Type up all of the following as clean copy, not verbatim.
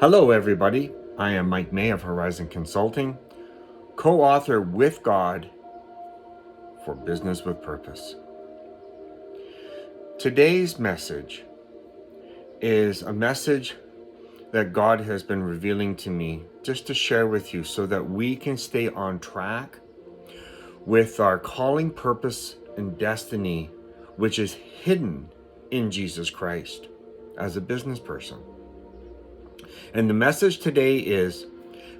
Hello, everybody. I am Mike May of Horizon Consulting, co-author with God for Business with Purpose. Today's message is a message that God has been revealing to me just to share with you so that we can stay on track with our calling, purpose, and destiny, which is hidden in Jesus Christ as a business person. And the message today is,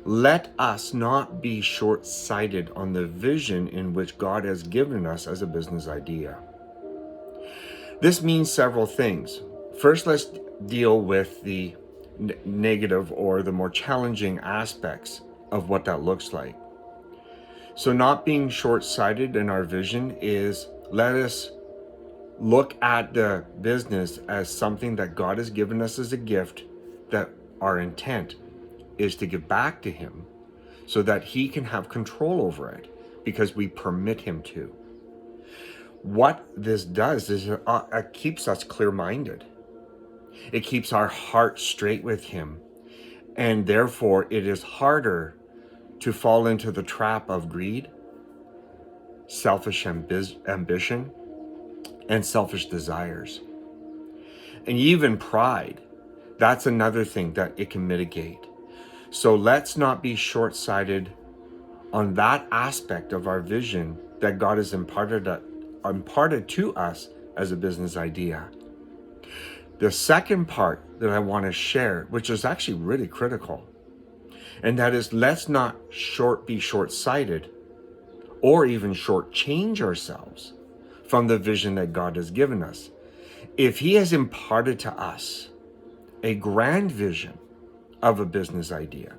let us not be short-sighted on the vision in which God has given us as a business idea. This means several things. First, let's deal with the negative or the more challenging aspects of what that looks like. So not being short-sighted in our vision is, let us look at the business as something that God has given us as a gift, that our intent is to give back to Him so that He can have control over it because we permit Him to. What this does is it keeps us clear-minded. It keeps our heart straight with Him, and therefore it is harder to fall into the trap of greed, selfish ambition, and selfish desires. And even pride, that's another thing that it can mitigate. So let's not be short-sighted on that aspect of our vision that God has imparted to us as a business idea. The second part that I want to share, which is actually really critical, and that is, let's not be short-sighted or even shortchange ourselves from the vision that God has given us. If He has imparted to us a grand vision of a business idea,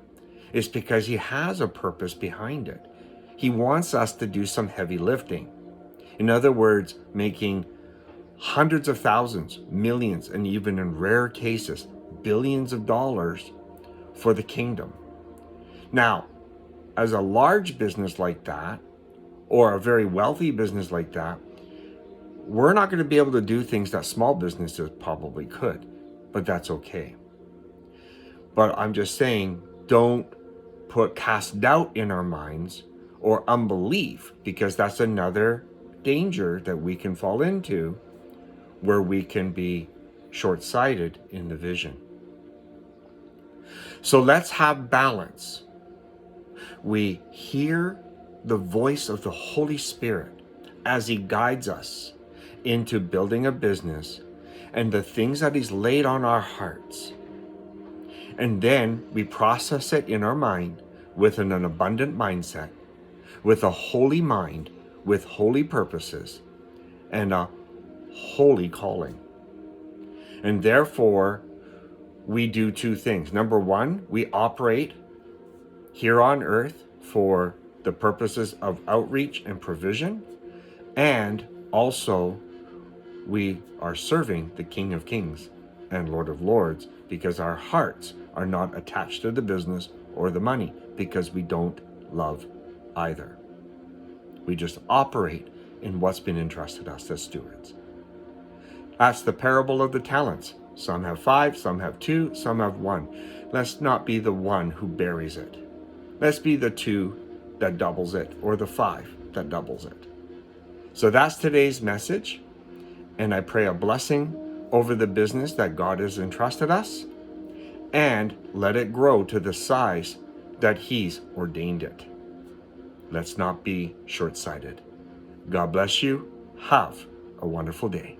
it's because He has a purpose behind it. He wants us to do some heavy lifting. In other words, making hundreds of thousands, millions, and even in rare cases, billions of dollars for the kingdom. Now, as a large business like that, or a very wealthy business like that, we're not going to be able to do things that small businesses probably could, but that's okay. But I'm just saying, don't cast doubt in our minds or unbelief, because that's another danger that we can fall into, where we can be short-sighted in the vision. So let's have balance. We hear the voice of the Holy Spirit as He guides us into building a business and the things that He's laid on our hearts. And then we process it in our mind with an abundant mindset, with a holy mind, with holy purposes, and a holy calling. And therefore, we do two things. Number one, we operate here on earth for the purposes of outreach and provision, and also we are serving the King of Kings and Lord of Lords, because our hearts are not attached to the business or the money, because we don't love either. We just operate in what's been entrusted us as stewards. That's the parable of the talents. Some have 5, some have 2, some have 1. Let's not be the one who buries it. Let's be the 2 that doubles it, or the 5 that doubles it. So that's today's message, and I pray a blessing over the business that God has entrusted us, and let it grow to the size that He's ordained it. Let's not be short-sighted. God bless you. Have a wonderful day.